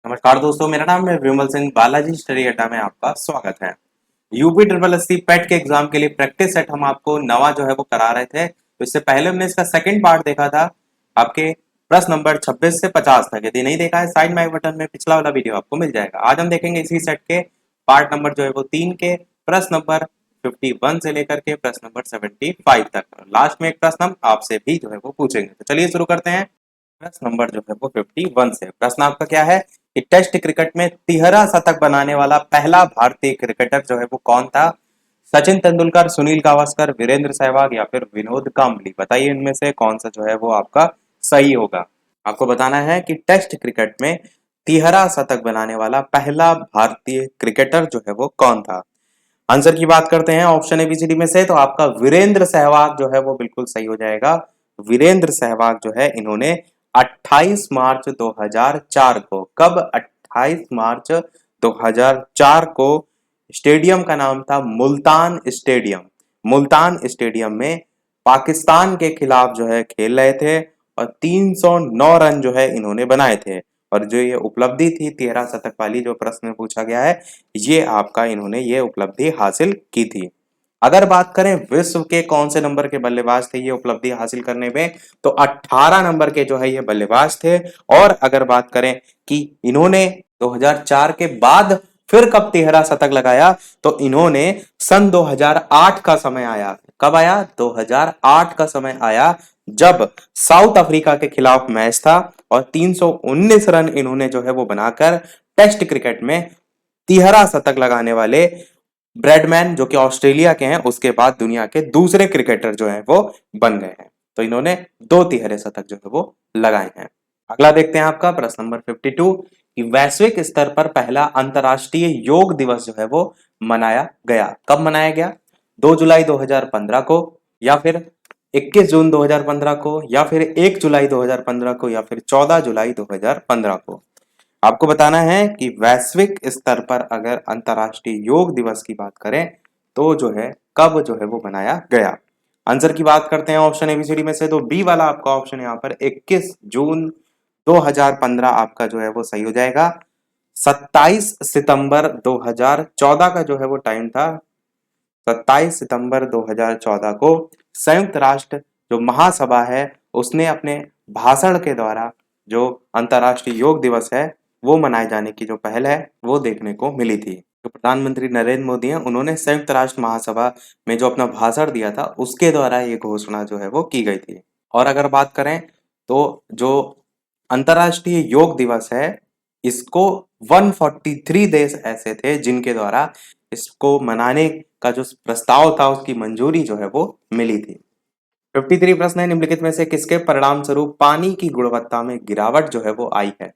नमस्कार दोस्तों, मेरा नाम है विमल सिंह। बालाजी स्टडी अड्डा में आपका स्वागत है। यूपी ट्रिपल एससी पेट के एग्जाम के लिए प्रैक्टिस सेट हम आपको नवा जो है वो करा रहे थे। तो इससे पहले हमने इसका सेकंड पार्ट देखा था, आपके प्रश्न नंबर 26 से 50 तक। यदि नहीं देखा है, साइड में आई बटन में पिछला वाला वीडियो आपको मिल जाएगा। आज हम देखेंगे इसी सेट के पार्ट नंबर जो है वो 3 के प्रश्न नंबर 51 से लेकर के प्रश्न नंबर 75 तक। लास्ट में एक प्रश्न हम आपसे भी जो है वो पूछेंगे। तो चलिए शुरू करते हैं। प्रश्न नंबर जो है वो 51 से। प्रश्न आपका क्या है कि टेस्ट क्रिकेट में 13 शतक बनाने वाला पहला भारतीय क्रिकेटर जो है वो कौन था? सचिन तेंदुलकर, सुनील गावस्कर, वीरेंद्र सहवाग या फिर विनोद कांबली। बताइए इनमें से कौन सा जो है वो आपका सही होगा। आपको बताना है कि टेस्ट क्रिकेट में 13 शतक बनाने वाला पहला भारतीय क्रिकेटर जो है वो कौन था। आंसर की बात करते हैं ऑप्शन एबीसीडी में से, तो आपका वीरेंद्र सहवाग जो है वो बिल्कुल सही हो जाएगा। वीरेंद्र सहवाग जो है, इन्होंने 28 मार्च 2004 को, कब 28 मार्च 2004 को, स्टेडियम का नाम था मुल्तान स्टेडियम। मुल्तान स्टेडियम में पाकिस्तान के खिलाफ जो है खेल रहे थे और 309 रन जो है इन्होंने बनाए थे। और जो ये उपलब्धि थी 13 शतक वाली, जो प्रश्न में पूछा गया है, ये आपका इन्होंने ये उपलब्धि हासिल की थी। अगर बात करें विश्व के कौन से नंबर के बल्लेबाज थे ये उपलब्धि हासिल करने में, तो 18 नंबर के जो है ये बल्लेबाज थे। और अगर बात करें कि इन्होंने 2004 के बाद फिर कब 13 शतक लगाया, तो इन्होंने सन 2008 का समय आया। कब आया? 2008 का समय आया, जब साउथ अफ्रीका के खिलाफ मैच था और 319 रन इन्होंने जो है वो बनाकर टेस्ट क्रिकेट में 13 शतक लगाने वाले ब्रैडमैन, जो कि ऑस्ट्रेलिया के हैं, उसके बाद दुनिया के दूसरे क्रिकेटर जो हैं वो बन गए हैं। तो इन्होंने 2 तिहरे शतक जो है वो लगाए हैं। अगला देखते हैं आपका प्रश्न नंबर 52 कि वैश्विक स्तर पर पहला अंतरराष्ट्रीय योग दिवस जो है वो मनाया गया। कब मनाया गया? 2 जुलाई 2015 को, या फिर 21 जून 2015 को, या फिर 1 जुलाई 2015 को, या फिर 14 जुलाई 2015 को। आपको बताना है कि वैश्विक स्तर पर अगर अंतरराष्ट्रीय योग दिवस की बात करें तो जो है कब जो है वो बनाया गया। आंसर की बात करते हैं ऑप्शन एबीसीडी में से, तो बी वाला आपका ऑप्शन यहाँ पर 21 जून 2015 आपका जो है वो सही हो जाएगा। 27 सितंबर 2014 का जो है वो टाइम था। 27 सितंबर 2014 को संयुक्त राष्ट्र जो महासभा है, उसने अपने भाषण के द्वारा जो अंतरराष्ट्रीय योग दिवस है वो मनाए जाने की जो पहल है वो देखने को मिली थी। जो प्रधानमंत्री नरेंद्र मोदी हैं, उन्होंने संयुक्त राष्ट्र महासभा में जो अपना भाषण दिया था उसके द्वारा ये घोषणा जो है वो की गई थी। और अगर बात करें तो जो अंतरराष्ट्रीय योग दिवस है, इसको 143 देश ऐसे थे जिनके द्वारा इसको मनाने का जो प्रस्ताव था उसकी मंजूरी जो है वो मिली थी। 53 प्रश्न है, निम्नलिखित में से किसके परिणाम स्वरूप पानी की गुणवत्ता में गिरावट जो है वो आई है?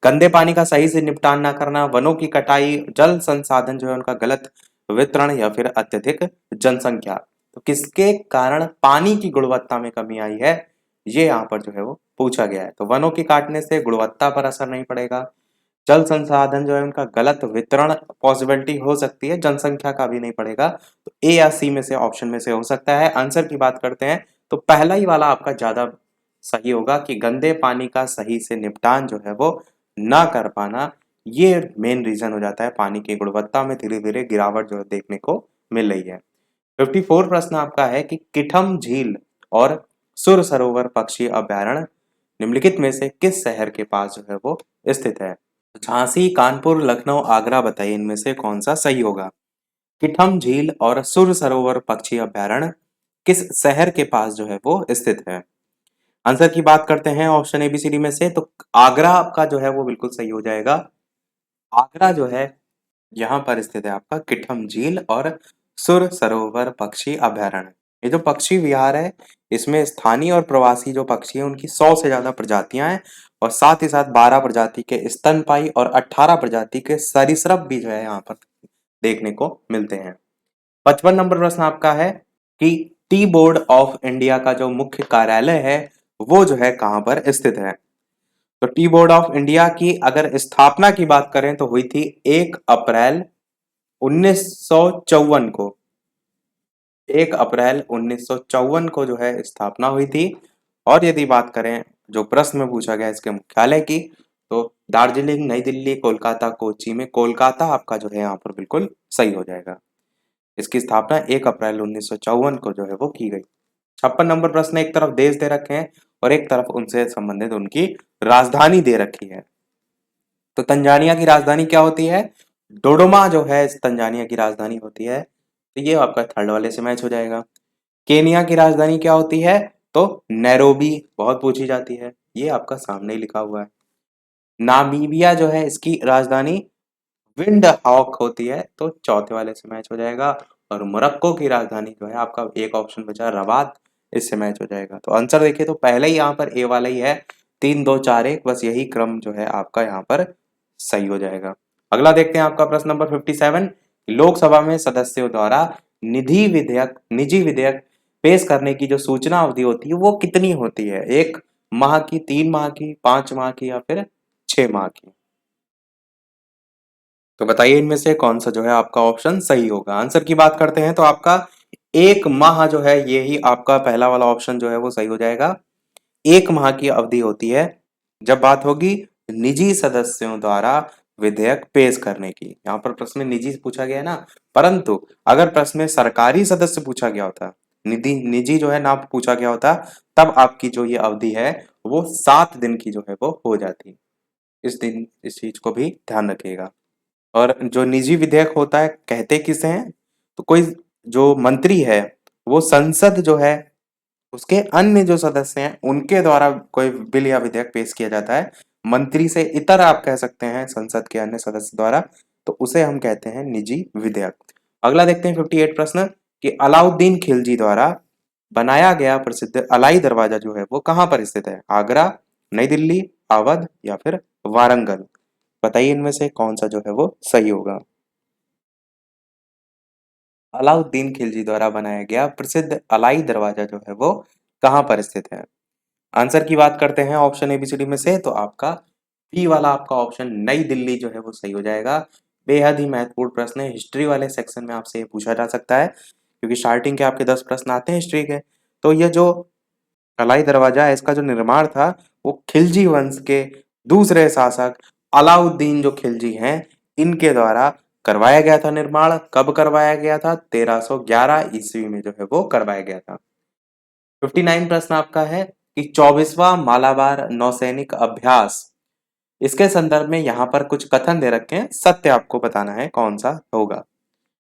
गंदे पानी का सही से निपटान न करना, वनों की कटाई, जल संसाधन जो है उनका गलत वितरण, या फिर अत्यधिक जनसंख्या। तो किसके कारण पानी की गुणवत्ता में कमी आई है, ये यहाँ पर जो है वो पूछा गया है। तो वनों के काटने से गुणवत्ता पर असर नहीं पड़ेगा। जल संसाधन जो है उनका गलत वितरण पॉसिबिलिटी हो सकती है, जनसंख्या का भी नहीं पड़ेगा। तो ए या सी में से ऑप्शन में से हो सकता है। आंसर की बात करते हैं तो पहला ही वाला आपका ज्यादा सही होगा कि गंदे पानी का सही से निपटान जो है वो ना कर पाना, ये मेन रीजन हो जाता है पानी की गुणवत्ता में धीरे धीरे गिरावट जो है देखने को मिल रही है। 54 प्रश्न आपका है कि किठम झील और सुर सरोवर पक्षी अभ्यारण्य निम्नलिखित में से किस शहर के पास जो है वो स्थित है? झांसी, कानपुर, लखनऊ, आगरा। बताइए इनमें से कौन सा सही होगा। किठम झील और सुर सरोवर पक्षी अभ्यारण्य किस शहर के पास जो है वो स्थित है? आंसर की बात करते हैं ऑप्शन एबीसीडी में से, तो आगरा आपका जो है वो बिल्कुल सही हो जाएगा। आगरा जो है यहाँ पर स्थित है आपका किठम झील और सुर सरोवर पक्षी अभ्यारण्य। ये जो पक्षी विहार है, इसमें स्थानीय और प्रवासी जो पक्षी है उनकी 100 से ज्यादा प्रजातियां हैं, और साथ ही साथ 12 प्रजाति के स्तनपायी और 18 प्रजाति के सरीसृप भी जो है यहाँ पर देखने को मिलते हैं। 55 नंबर प्रश्न आपका है कि टी बोर्ड ऑफ इंडिया का जो मुख्य कार्यालय है वो जो है कहाँ पर स्थित है? तो टी बोर्ड ऑफ इंडिया की अगर स्थापना की बात करें तो हुई थी 1 अप्रैल 1954 को। 1 अप्रैल 1954 को जो है स्थापना हुई थी। और यदि बात करें जो प्रश्न में पूछा गया इसके मुख्यालय की, तो दार्जिलिंग, नई दिल्ली, कोलकाता, कोच्चि में कोलकाता आपका जो है यहाँ पर बिल्कुल सही हो जाएगा। इसकी स्थापना 1 अप्रैल 1954 को जो है वो की गई। 56 नंबर प्रश्न, एक तरफ देश दे रखे हैं और एक तरफ उनसे संबंधित उनकी राजधानी दे रखी है। तो तंजानिया की राजधानी क्या होती है? डोडोमा जो है इस तंजानिया की राजधानी होती है। तो ये आपका थर्ड वाले से मैच हो जाएगा। केनिया की राजधानी क्या होती है? तो नैरोबी, बहुत पूछी जाती है, ये आपका सामने ही लिखा हुआ है। नामीबिया जो है इसकी राजधानी विंड हॉक होती है, तो चौथे वाले से मैच हो जाएगा। और मोरक्को की राजधानी जो है आपका एक ऑप्शन बचा रबात, इससे मैच हो जाएगा। तो आंसर देखिए तो पहले ही यहाँ पर ए वाला ही है, 3 2 4 1, बस यही क्रम जो है आपका यहाँ पर सही हो जाएगा। अगला देखते हैं आपका प्रश्न नंबर 57, लोकसभा में सदस्यों द्वारा निजी विधेयक पेश करने की जो सूचना अवधि होती है वो कितनी होती है? 1 माह की, 3 माह की, 5 माह की या फिर 6 माह की? तो बताइए इनमें से कौन सा जो है आपका ऑप्शन सही होगा। आंसर की बात करते हैं तो आपका 1 माह जो है यही आपका पहला वाला ऑप्शन जो है वो सही हो जाएगा। 1 माह की अवधि होती है जब बात होगी निजी सदस्यों द्वारा विधेयक पेश करने की। यहाँ पर प्रश्न में निजी पूछा गया है ना, परंतु अगर प्रश्न में सरकारी सदस्य पूछा गया होता, निजी जो है ना पूछा गया होता, तब आपकी जो ये अवधि है वो 7 दिन की जो है वो हो जाती। इस चीज को भी ध्यान रखिएगा। और जो निजी विधेयक होता है कहते किसे हैं? तो कोई जो मंत्री है वो संसद जो है उसके अन्य जो सदस्य हैं उनके द्वारा कोई बिल या विधेयक पेश किया जाता है, मंत्री से इतर आप कह सकते हैं संसद के अन्य सदस्य द्वारा, तो उसे हम कहते हैं निजी विधेयक। अगला देखते हैं 58 प्रश्न कि अलाउद्दीन खिलजी द्वारा बनाया गया प्रसिद्ध अलाई दरवाजा जो है वो कहाँ पर स्थित है? आगरा, नई दिल्ली, अवध या फिर वारंगल? बताइए इनमें से कौन सा जो है वो सही होगा। अलाउद्दीन खिलजी द्वारा बनाया गया प्रसिद्ध अलाई दरवाजा जो है वो कहाँ पर स्थित है? आंसर की बात करते हैं ऑप्शन एबीसीडी में से, तो आपका बी वाला आपका ऑप्शन नई दिल्ली जो है वो सही हो जाएगा। बेहद ही महत्वपूर्ण प्रश्न है, हिस्ट्री वाले सेक्शन में आपसे ये पूछा जा सकता है, क्योंकि स्टार्टिंग के आपके 10 प्रश्न आते हैं हिस्ट्री के। तो ये जो अलाई दरवाजा है इसका जो निर्माण था वो खिलजी वंश के दूसरे शासक अलाउद्दीन जो खिलजी हैं इनके द्वारा करवाया गया था निर्माण। कब करवाया गया था? 1311 ईस्वी में जो है वो करवाया गया था। 59 प्रश्न आपका है कि 24वां मालाबार नौसैनिक अभ्यास, इसके संदर्भ में यहाँ पर कुछ कथन दे रखे हैं, सत्य आपको बताना है कौन सा होगा।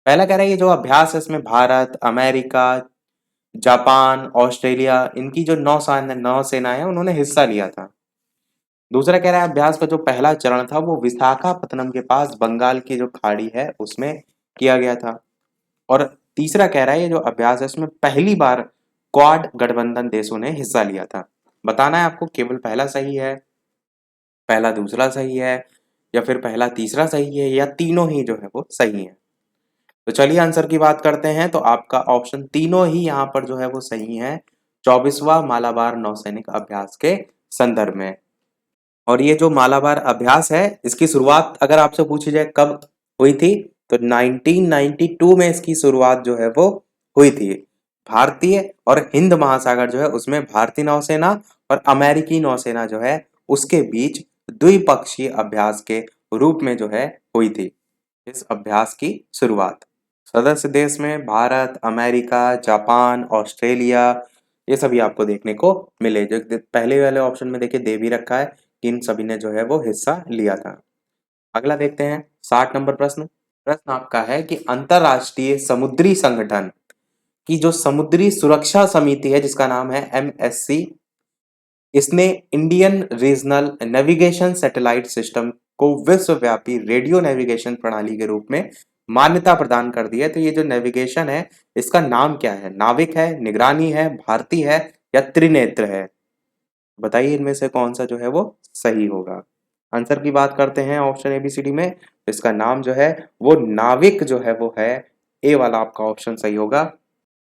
पहला कह रहा है ये जो अभ्यास है इसमें भारत, अमेरिका, जापान, ऑस्ट्रेलिया इनकी जो नौसेना है उन्होंने हिस्सा लिया था। दूसरा कह रहा है अभ्यास का जो पहला चरण था वो विशाखापत्तनम के पास बंगाल की जो खाड़ी है उसमें किया गया था। और तीसरा कह रहा है ये जो अभ्यास है इसमें पहली बार क्वाड गठबंधन देशों ने हिस्सा लिया था। बताना है आपको केवल पहला सही है, पहला दूसरा सही है या फिर पहला तीसरा सही है या तीनों ही जो है वो सही है। तो चलिए आंसर की बात करते हैं, तो आपका ऑप्शन तीनों ही यहाँ पर जो है वो सही है 24वां मालाबार नौसैनिक अभ्यास के संदर्भ में। और ये जो मालाबार अभ्यास है इसकी शुरुआत अगर आपसे पूछी जाए कब हुई थी, तो 1992 में इसकी शुरुआत जो है वो हुई थी। भारतीय और हिंद महासागर जो है उसमें भारतीय नौसेना और अमेरिकी नौसेना जो है उसके बीच द्विपक्षीय अभ्यास के रूप में जो है हुई थी इस अभ्यास की शुरुआत। सदस्य देश में भारत, अमेरिका, जापान, ऑस्ट्रेलिया ये सभी आपको देखने को मिले। जो पहले वाले ऑप्शन में देखिए दे भी रखा है कि इन सभी ने जो है वो हिस्सा लिया था। अगला देखते हैं 60 नंबर प्रश्न। प्रश्न आपका है कि अंतरराष्ट्रीय समुद्री संगठन की जो समुद्री सुरक्षा समिति है जिसका नाम है एमएससी, इसने Indian regional navigation satellite system को विश्वव्यापी रेडियो नेविगेशन प्रणाली के रूप में मान्यता प्रदान कर दी है। तो ये जो नेविगेशन है इसका नाम क्या है? नाविक है, निगरानी है, भारती है या त्रिनेत्र है? बताइए इनमें से कौन सा जो है वो सही होगा। आंसर की बात करते हैं ऑप्शन एबीसीडी में, इसका नाम जो है वो नाविक जो है वो है ए वाला आपका ऑप्शन सही होगा।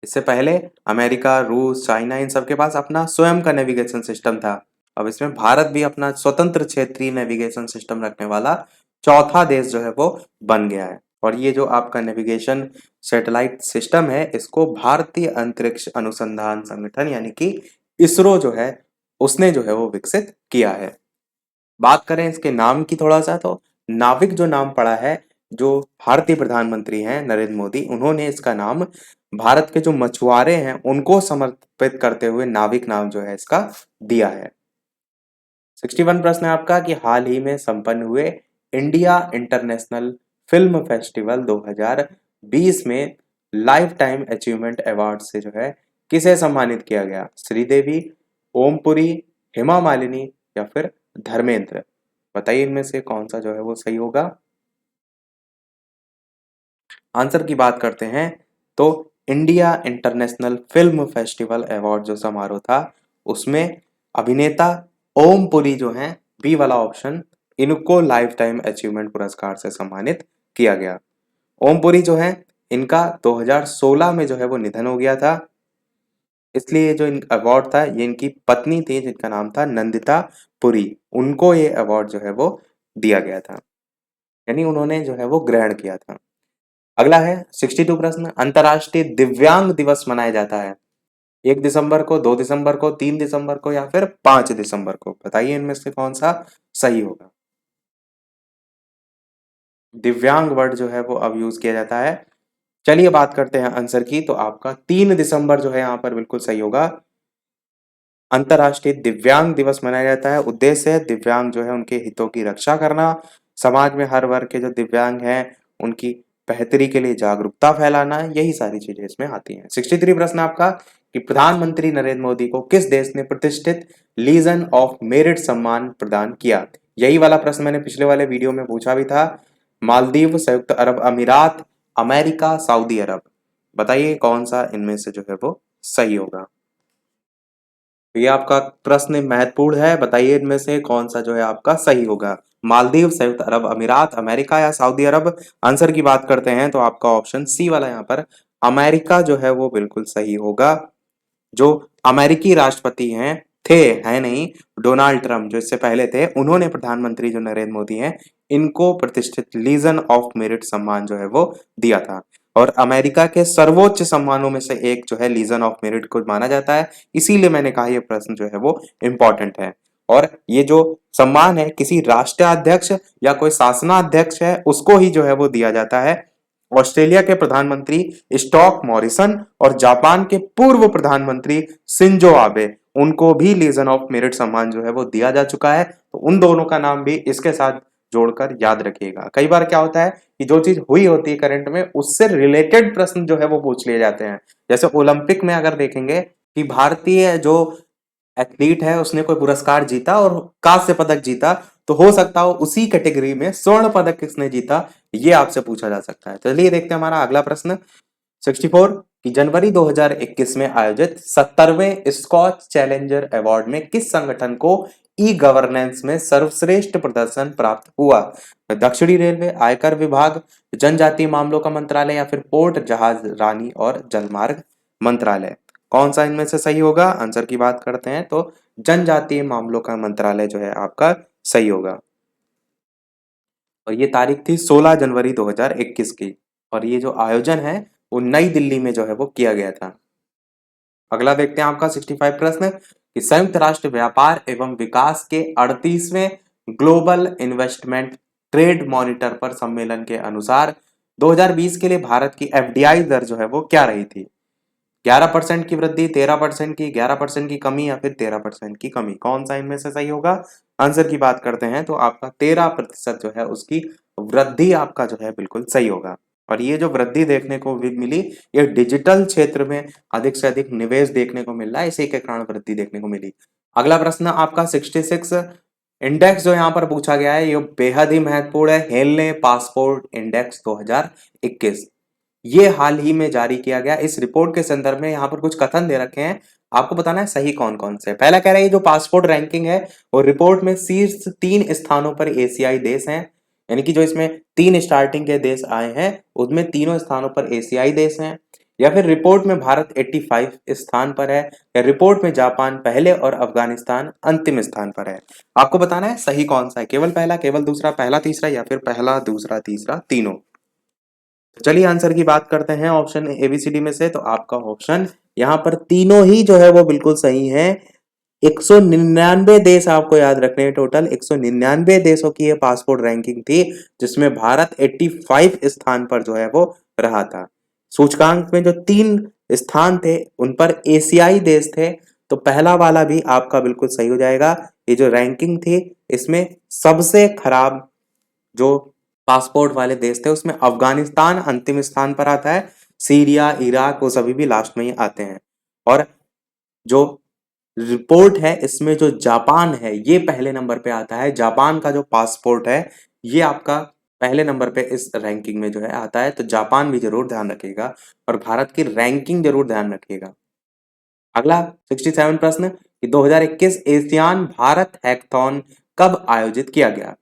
इससे पहले अमेरिका, रूस, चाइना इन सबके पास अपना स्वयं का नेविगेशन सिस्टम था। अब इसमें भारत भी अपना स्वतंत्र क्षेत्रीय नेविगेशन सिस्टम रखने वाला चौथा देश जो है वो बन गया है। और ये जो आपका नेविगेशन सैटेलाइट सिस्टम है इसको भारतीय अंतरिक्ष अनुसंधान संगठन यानी कि इसरो जो है उसने जो है वो विकसित किया है। बात करें इसके नाम की थोड़ा सा, तो नाविक जो नाम पड़ा है, जो भारतीय प्रधानमंत्री हैं नरेंद्र मोदी, उन्होंने इसका नाम भारत के जो मछुआरे हैं उनको समर्पित करते हुए नाविक नाम जो है इसका दिया है। 61 प्रश्न है आपका कि हाल ही में संपन्न हुए इंडिया इंटरनेशनल फिल्म फेस्टिवल 2020 में लाइफ टाइम अचीवमेंट अवार्ड से जो है किसे सम्मानित किया गया? श्रीदेवी, ओमपुरी, हेमा मालिनी या फिर धर्मेंद्र? बताइए इनमें से कौन सा जो है वो सही होगा। आंसर की बात करते हैं तो India international film festival award जो समारोह था उसमें अभिनेता ओमपुरी जो हैं, बी वाला ऑप्शन, इनको लाइफ टाइम अचीवमेंट पुरस्कार से सम्मानित किया गया। ओमपुरी जो है इनका 2016 में जो है वो निधन हो गया था, इसलिए जो इन अवार्ड था ये इनकी पत्नी थी जिनका नाम था नंदिता पुरी, उनको ये अवार्ड जो है वो दिया गया था, यानी उन्होंने जो है वो ग्रहण किया था। अगला है 62 प्रश्न, अंतर्राष्ट्रीय दिव्यांग दिवस मनाया जाता है 1 दिसंबर को, 2 दिसंबर को, 3 दिसंबर को या फिर 5 दिसंबर को? बताइए इनमें से कौन सा सही होगा। दिव्यांग वर्ड जो है वो अब यूज किया जाता है। चलिए बात करते हैं आंसर की, तो आपका 3 दिसंबर जो है यहाँ पर बिल्कुल सही होगा। अंतर्राष्ट्रीय दिव्यांग दिवस मनाया जाता है, उद्देश्य है दिव्यांग जो है उनके हितों की रक्षा करना, समाज में हर वर्ग के जो दिव्यांग हैं उनकी बेहतरी के लिए जागरूकता फैलाना, यही सारी चीजें इसमें आती हैं। 63 प्रश्न आपका कि प्रधानमंत्री नरेंद्र मोदी को किस देश ने प्रतिष्ठित लीजन ऑफ मेरिट सम्मान प्रदान किया? यही वाला प्रश्न मैंने पिछले वाले वीडियो में पूछा भी था। मालदीव, संयुक्त अरब अमीरात, अमेरिका, सऊदी अरब? बताइए कौन सा इनमें से जो है वो सही होगा। तो ये आपका प्रश्न महत्वपूर्ण है, बताइए इनमें से कौन सा जो है आपका सही होगा। मालदीव, संयुक्त अरब अमीरात, अमेरिका या सऊदी अरब? आंसर की बात करते हैं तो आपका ऑप्शन सी वाला यहाँ पर अमेरिका जो है वो बिल्कुल सही होगा। जो अमेरिकी राष्ट्रपति हैं, थे, है नहीं, डोनाल्ड ट्रम्प जो इससे पहले थे, उन्होंने प्रधानमंत्री जो नरेंद्र मोदी हैं इनको प्रतिष्ठित लीजन ऑफ मेरिट सम्मान जो है वो दिया था। और अमेरिका के सर्वोच्च सम्मानों में से एक जो है लीजन ऑफ मेरिट को माना जाता है, इसीलिए मैंने कहा यह प्रश्न जो है वो इंपॉर्टेंट है। और ये जो सम्मान है किसी राष्ट्राध्यक्ष या कोई शासनाध्यक्ष है उसको ही जो है वो दिया जाता है। ऑस्ट्रेलिया के प्रधानमंत्री स्टॉक मॉरिसन और जापान के पूर्व प्रधानमंत्री शिंजो आबे, उनको भी लीजन ऑफ मेरिट सम्मान जो है वो दिया जा चुका है, तो उन दोनों का नाम भी इसके साथ जोड़कर याद रखिएगा। कई बार क्या होता है कि जो चीज हुई होती है करंट में उससे रिलेटेड प्रश्न जो है वो पूछ लिए जाते हैं। जैसे ओलंपिक में अगर देखेंगे कि भारतीय जो एथलीट है उसने कोई पुरस्कार जीता और कांस्य पदक जीता, तो हो सकता हो उसी कैटेगरी में स्वर्ण पदक किसने जीता, ये आपसे पूछा जा सकता है। चलिए देखते हैं हमारा अगला प्रश्न 64 कि जनवरी 2021 में आयोजित 70वें स्कॉच चैलेंजर अवार्ड में किस संगठन को ई गवर्नेंस में सर्वश्रेष्ठ प्रदर्शन प्राप्त हुआ? दक्षिणी रेलवे, आयकर विभाग, जनजातीय मामलों का मंत्रालय या फिर पोर्ट, जहाज रानी और जलमार्ग मंत्रालय? कौन सा इनमें से सही होगा? आंसर की बात करते हैं तो जनजातीय मामलों का मंत्रालय जो है आपका सही होगा। और ये तारीख थी 16 जनवरी 2021 की, और ये जो आयोजन है वो नई दिल्ली में जो है वो किया गया था। अगला देखते हैं आपका 65 प्रश्न कि संयुक्त राष्ट्र व्यापार एवं विकास के 38वें ग्लोबल इन्वेस्टमेंट ट्रेड मॉनिटर पर सम्मेलन के अनुसार 2020 के लिए भारत की एफडीआई दर जो है वो क्या रही थी? 11% की वृद्धि, 13% की, 11% की कमी या फिर 13% की कमी? कौन सा इनमें से सही होगा? आंसर की बात करते हैं तो आपका 13% जो है उसकी वृद्धि आपका जो है बिल्कुल सही होगा। और ये जो वृद्धि देखने को भी मिली, ये डिजिटल क्षेत्र में अधिक से अधिक निवेश देखने को मिल रहा है, इसी के कारण वृद्धि देखने को मिली। अगला प्रश्न आपका 66 इंडेक्स जो यहाँ पर पूछा गया है ये बेहद ही महत्वपूर्ण है, हेनले पासपोर्ट इंडेक्स 2021। ये हाल ही में जारी किया गया। इस रिपोर्ट के संदर्भ में यहाँ पर कुछ कथन दे रखे हैं, आपको बताना है सही कौन कौन से। पहला कह रहा है जो पासपोर्ट रैंकिंग है और रिपोर्ट में शीर्ष 3 स्थानों पर एशियाई देश हैं, यानी कि जो इसमें 3 स्टार्टिंग के देश आए हैं उसमें तीनों स्थानों पर एशियाई देश हैं। या फिर रिपोर्ट में भारत 85 स्थान पर है, या रिपोर्ट में जापान पहले और अफगानिस्तान अंतिम स्थान पर है। आपको बताना है सही कौन सा है, केवल पहला, केवल दूसरा, पहला तीसरा या फिर पहला दूसरा तीसरा तीनों? चलिए आंसर की बात करते हैं ऑप्शन एबीसीडी में से, तो आपका ऑप्शन यहाँ पर तीनों ही जो है वो बिल्कुल सही है। 199 देश आपको याद रखने हैं, टोटल 199 देशों की ये पासपोर्ट रैंकिंग थी, जिसमें भारत 85 स्थान पर जो है वो रहा था। सूचकांक में जो 3 स्थान थे उन पर एशियाई देश थे, तो पहला वाला भी आपका बिल्कुल सही हो जाएगा। ये जो रैंकिंग थी इसमें सबसे खराब जो पासपोर्ट वाले देश थे उसमें अफगानिस्तान अंतिम स्थान पर आता है, सीरिया, इराक वो सभी भी लास्ट में ही आते हैं। और जो रिपोर्ट है इसमें जो जापान है ये पहले नंबर पे आता है। जापान का जो पासपोर्ट है ये आपका पहले नंबर पे इस रैंकिंग में जो है आता है, तो जापान भी जरूर ध्यान रखिएगा और भारत की रैंकिंग जरूर ध्यान रखिएगा। अगला 67 प्रश्न कि 2021 एशियान भारत हैकाथॉन कब आयोजित किया गया?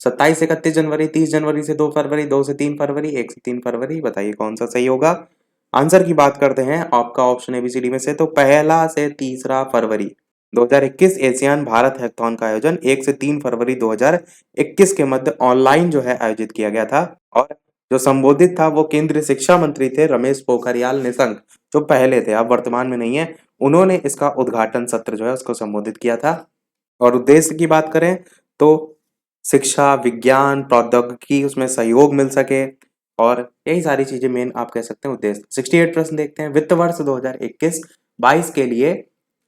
27 से 31 जनवरी, 30 जनवरी से 2 फरवरी, 2 से 3 फरवरी, 1 से 3 फरवरी। बताइए कौन सा सही होगा। आंसर की बात करते हैं आपका ऑप्शन एबीसीडी में से, तो पहला से तीसरा फरवरी 2021 एशियान भारत हैकाथॉन का आयोजन 1 से 3 फरवरी 2021 के मध्य ऑनलाइन जो है आयोजित किया गया था। और जो संबोधित था वो केंद्रीय शिक्षा मंत्री थे रमेश पोखरियाल निशंक, जो पहले थे, अब वर्तमान में नहीं है। उन्होंने इसका उद्घाटन सत्र जो है उसको संबोधित किया था। और उद्देश्य की बात करें तो शिक्षा, विज्ञान, प्रौद्योगिकी उसमें सहयोग मिल सके और यही सारी चीजें मेन आप कह सकते हैं उद्देश्य। 68 प्रश्न देखते हैं। वित्त वर्ष 2021-22 के लिए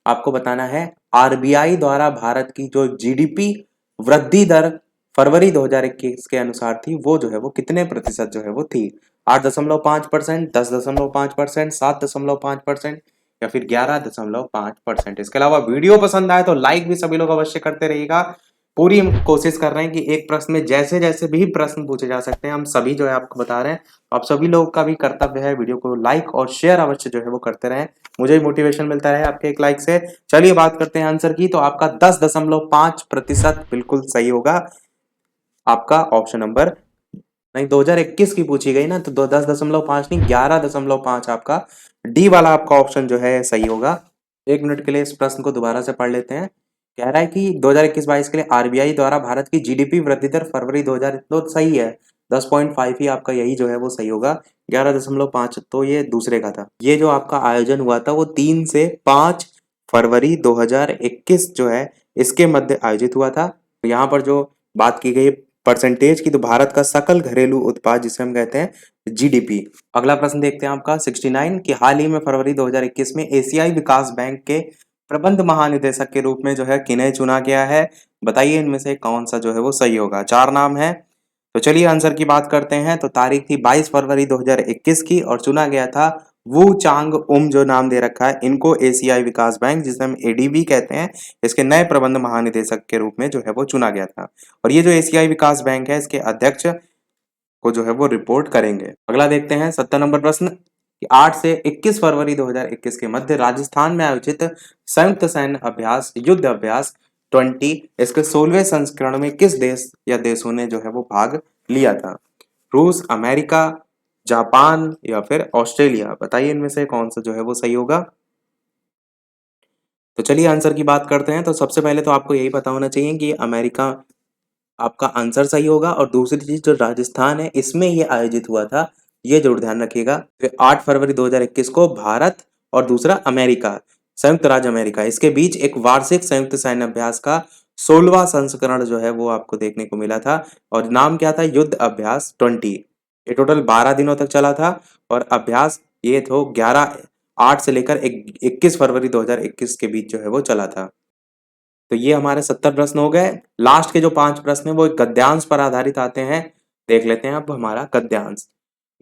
आपको बताना है आरबीआई द्वारा भारत की जो जीडीपी वृद्धि दर फरवरी 2021 के अनुसार थी वो जो है वो कितने प्रतिशत जो है वो थी? 8.5%, 10.5%, 7.5% या फिर 11.5%। इसके अलावा वीडियो पसंद आए तो लाइक भी सभी लोग अवश्य करते रहिएगा। पूरी हम कोशिश कर रहे हैं कि एक प्रश्न में जैसे जैसे भी प्रश्न पूछे जा सकते हैं हम सभी जो है आपको बता रहे हैं। आप सभी लोगों का भी कर्तव्य है वीडियो को लाइक और शेयर अवश्य जो है वो करते रहें, मुझे मोटिवेशन मिलता रहे आपके एक लाइक से। चलिए बात करते हैं आंसर की, तो आपका 10.5% बिल्कुल सही होगा। आपका ऑप्शन नंबर नहीं 2021 की पूछी गई ना, तो 10.5 नहीं 11.5 आपका डी वाला आपका ऑप्शन जो है सही होगा। एक मिनट के लिए इस प्रश्न को दोबारा से पढ़ लेते हैं। कह रहा है कि 2021-22 के लिए आरबीआई द्वारा भारत की जीडीपी वृद्धि दर फरवरी 2000 तो सही है, 10.5 ही आपका यही जो है वो सही होगा। 11.5 तो ये दूसरे का था। ये जो आपका आयोजन हुआ था वो 3 से 5 फरवरी 2021 जो है इसके मध्य आयोजित हुआ था। तो यहाँ पर जो बात की गई परसेंटेज की, तो भारत का सकल घरेलू उत्पाद जिसे हम कहते हैं जीडीपी। अगला प्रश्न देखते हैं आपका 69 कि हाल ही में फरवरी 2021 में एशियाई विकास बैंक के प्रबंध महानिदेशक के रूप में जो है किन्हें चुना गया है? बताइए इनमें से कौन सा जो है वो सही होगा। 4 नाम है, तो चलिए आंसर की बात करते हैं। तो तारीख थी 22 फरवरी 2021 की और चुना गया था वू चांग उम, जो नाम दे रखा है इनको एशियाई विकास बैंक जिसे हम एडीबी कहते हैं, इसके नए प्रबंध महानिदेशक के रूप में जो है वो चुना गया था। और ये जो एशियाई विकास बैंक है इसके अध्यक्ष को जो है वो रिपोर्ट करेंगे। अगला देखते हैं 70 नंबर प्रश्न कि 8 से 21 फरवरी 2021 के मध्य राजस्थान में आयोजित संयुक्त सैन्य अभ्यास युद्ध अभ्यास 20 इसके 16वें संस्करण में किस देश या देशों ने जो है वो भाग लिया था? रूस, अमेरिका, जापान या फिर ऑस्ट्रेलिया। बताइए इनमें से कौन सा जो है वो सही होगा। तो चलिए आंसर की बात करते हैं। तो सबसे पहले तो आपको यही पता होना चाहिए कि अमेरिका आपका आंसर सही होगा, और दूसरी चीज जो राजस्थान है इसमें ये आयोजित हुआ था, ये जरूर ध्यान रखिएगा। तो 8 फरवरी 2021 को भारत और दूसरा अमेरिका, संयुक्त राज्य अमेरिका, इसके बीच एक वार्षिक संयुक्त सैन्य अभ्यास का 16वां संस्करण जो है वो आपको देखने को मिला था। और नाम क्या था? युद्ध अभ्यास 20। ये टोटल 12 दिनों तक चला था और अभ्यास ये तो 8 से लेकर 21 फरवरी 2021 के बीच जो है वो चला था। तो ये हमारे 70 प्रश्न हो गए। लास्ट के जो 5 प्रश्न है वो एक गद्यांश पर आधारित आते हैं। देख लेते हैं अब हमारा गद्यांश।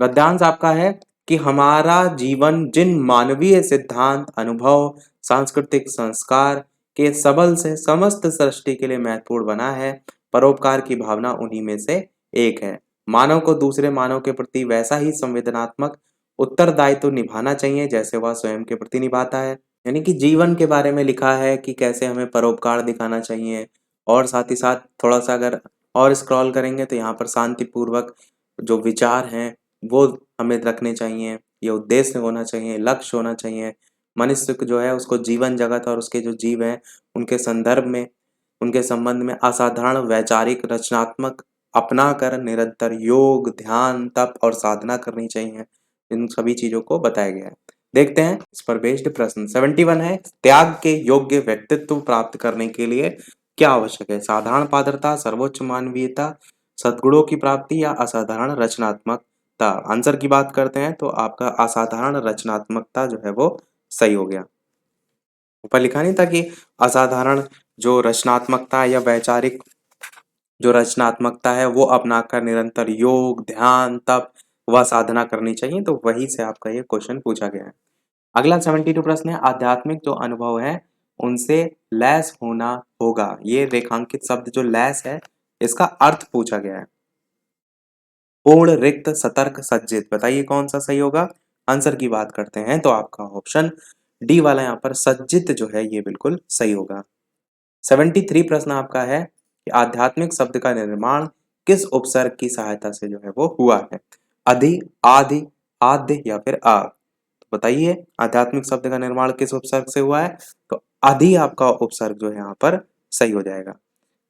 गद्यांश आपका है कि हमारा जीवन जिन मानवीय सिद्धांत, अनुभव, सांस्कृतिक संस्कार के सबल से समस्त सृष्टि के लिए महत्वपूर्ण बना है, परोपकार की भावना उन्हीं में से एक है। मानव को दूसरे मानव के प्रति वैसा ही संवेदनात्मक उत्तरदायित्व निभाना चाहिए जैसे वह स्वयं के प्रति निभाता है। यानी कि जीवन के बारे में लिखा है कि कैसे हमें परोपकार दिखाना चाहिए, और साथ ही साथ थोड़ा सा अगर और स्क्रॉल करेंगे तो यहाँ पर शांतिपूर्वक जो विचार हैं वो हमें रखने चाहिए। ये उद्देश्य होना चाहिए, लक्ष्य होना चाहिए। मनुष्य को जो है उसको जीवन जगत और उसके जो जीव हैं उनके संदर्भ में, उनके संबंध में असाधारण वैचारिक रचनात्मक अपना कर निरंतर योग, ध्यान, तप और साधना करनी चाहिए। इन सभी चीजों को बताया गया है। देखते हैं इस पर बेस्ड प्रश्न। 71 है, त्याग के योग्य व्यक्तित्व प्राप्त करने के लिए क्या आवश्यक है? साधारण पात्रता, सर्वोच्च मानवीयता, सद्गुणों की प्राप्ति या असाधारण रचनात्मकता। आंसर की बात करते हैं तो आपका असाधारण रचनात्मकता जो है वो सही हो गया। ऊपर लिखा नहीं था कि असाधारण जो रचनात्मकता या वैचारिक जो रचनात्मकता है वो अपनाकर निरंतर योग, ध्यान, तप व साधना करनी चाहिए, तो वही से आपका ये क्वेश्चन पूछा गया है। अगला 72 प्रश्न है, आध्यात्मिक जो अनुभव है उनसे लैस होना होगा। ये रेखांकित शब्द जो लैस है इसका अर्थ पूछा गया है। पूर्ण, रिक्त, सतर्क, सज्जित, बताइए कौन सा सही होगा? आंसर की बात करते हैं तो आपका ऑप्शन डी वाला यहाँ पर सज्जित जो है ये बिल्कुल सही होगा। 73 प्रश्न आपका है कि आध्यात्मिक शब्द का निर्माण किस उपसर्ग की सहायता से जो है वो हुआ है? अधि, आदि, आद्य या फिर आ। तो बताइए आध्यात्मिक शब्द का निर्माण किस उपसर्ग से हुआ है? तो अधि आपका उपसर्ग जो है यहाँ पर सही हो जाएगा।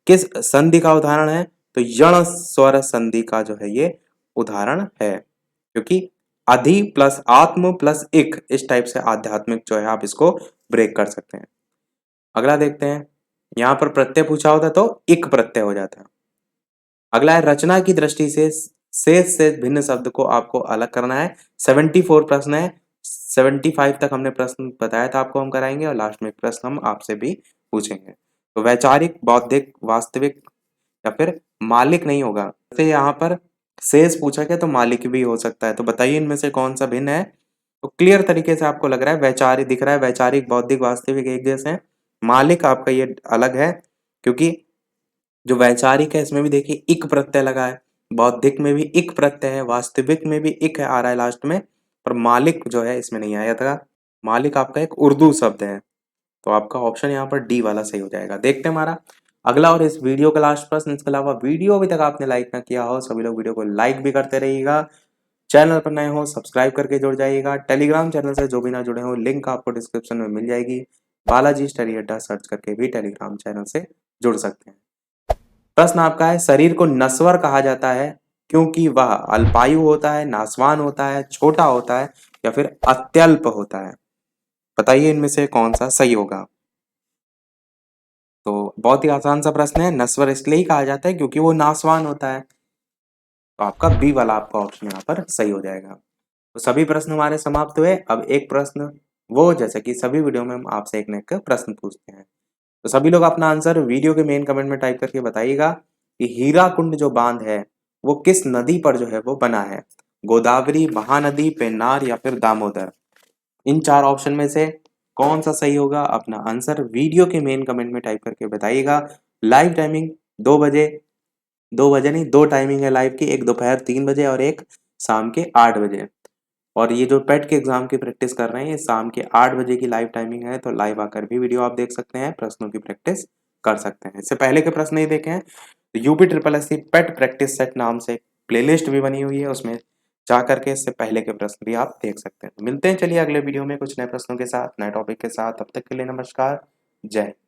किस संधि का उदाहरण है? तो यण स्वर संधि का जो है ये उदाहरण है, क्योंकि अधि प्लस आत्म प्लस इक इस टाइप से आध्यात्मिक जो है आप इसको ब्रेक कर सकते हैं। अगला देखते हैं, यहां पर प्रत्यय पूछा होता तो इक प्रत्यय हो जाता है। अगला है, रचना की दृष्टि से शेष से भिन्न शब्द को आपको अलग करना है। 74 प्रश्न है, 75 तक हमने प्रश्न बताया था आपको हम कराएंगे, और लास्ट में प्रश्न हम आपसे भी पूछेंगे। तो वैचारिक, बौद्धिक, वास्तविक या फिर मालिक नहीं होगा। तो यहाँ पर शेष पूछा गया तो मालिक भी हो सकता है, तो बताइए इनमें से कौन सा भिन्न है? तो क्लियर तरीके से आपको लग रहा है वैचारिक दिख रहा है, वैचारिक, बौद्धिक, वास्तविक एक जैसे हैं। मालिक आपका ये अलग है, क्योंकि जो वैचारिक है इसमें भी देखिए इक प्रत्यय लगा है, बौद्धिक में भी इक प्रत्यय है, वास्तविक में भी इक आ रहा है लास्ट में, पर मालिक जो है इसमें नहीं आया था। मालिक आपका एक उर्दू शब्द है, तो आपका ऑप्शन यहाँ पर डी वाला सही हो जाएगा। देखते हैं हमारा अगला और इस वीडियो का लास्ट प्रश्न। इसके अलावा वीडियो अभी तक आपने लाइक ना किया हो, सभी लोग वीडियो को लाइक भी करते रहिएगा। चैनल पर नए हो सब्सक्राइब करके जुड़ जाइएगा। टेलीग्राम चैनल से जो भी ना जुड़े हो लिंक आपको डिस्क्रिप्शन में मिल जाएगी। बालाजी स्टडी अड्डा सर्च करके भी टेलीग्राम चैनल से जुड़ सकते हैं। प्रश्न आपका है, शरीर को नश्वर कहा जाता है क्योंकि वह अल्पायु होता है, नासवान होता है, छोटा होता है या फिर अत्यल्प होता है? बताइए इनमें से कौन सा सही होगा? तो बहुत ही आसान सा प्रश्न है, नश्वर इसलिए ही कहा जाता है क्योंकि वो नासवान होता है, तो आपका बी वाला आपका ऑप्शन यहाँ पर सही हो जाएगा। तो सभी प्रश्न हमारे समाप्त हुए। अब एक प्रश्न वो, जैसे कि सभी वीडियो में हम आपसे एक न एक प्रश्न पूछते हैं, तो सभी लोग अपना आंसर वीडियो के मेन कमेंट में टाइप करके बताइएगा कि हीराकुंड जो बांध है वो किस नदी पर जो है वो बना है? गोदावरी, महानदी, पेन्नार या फिर दामोदर? इन चार ऑप्शन में से कौन सा सही होगा? अपना आंसर वीडियो के मेन कमेंट में टाइप करके बताइएगा। लाइव टाइमिंग 2 बजे, 2 बजे नहीं, दो टाइमिंग है लाइव की, एक दोपहर 3 बजे और एक शाम के 8 बजे। और ये जो पेट के एग्जाम की प्रैक्टिस कर रहे हैं ये शाम के 8 बजे की लाइव टाइमिंग है, तो लाइव आकर भी वीडियो आप देख सकते हैं, प्रश्नों की प्रैक्टिस कर सकते हैं। इससे पहले के प्रश्न नहीं देखे हैं तो यूपी ट्रिपल एस सी पेट प्रैक्टिस सेट नाम से प्लेलिस्ट भी बनी हुई है, उसमें जा करके इससे पहले के प्रश्न भी आप देख सकते हैं। मिलते हैं चलिए अगले वीडियो में कुछ नए प्रश्नों के साथ, नए टॉपिक के साथ। तब तक के लिए नमस्कार, जय हिंद।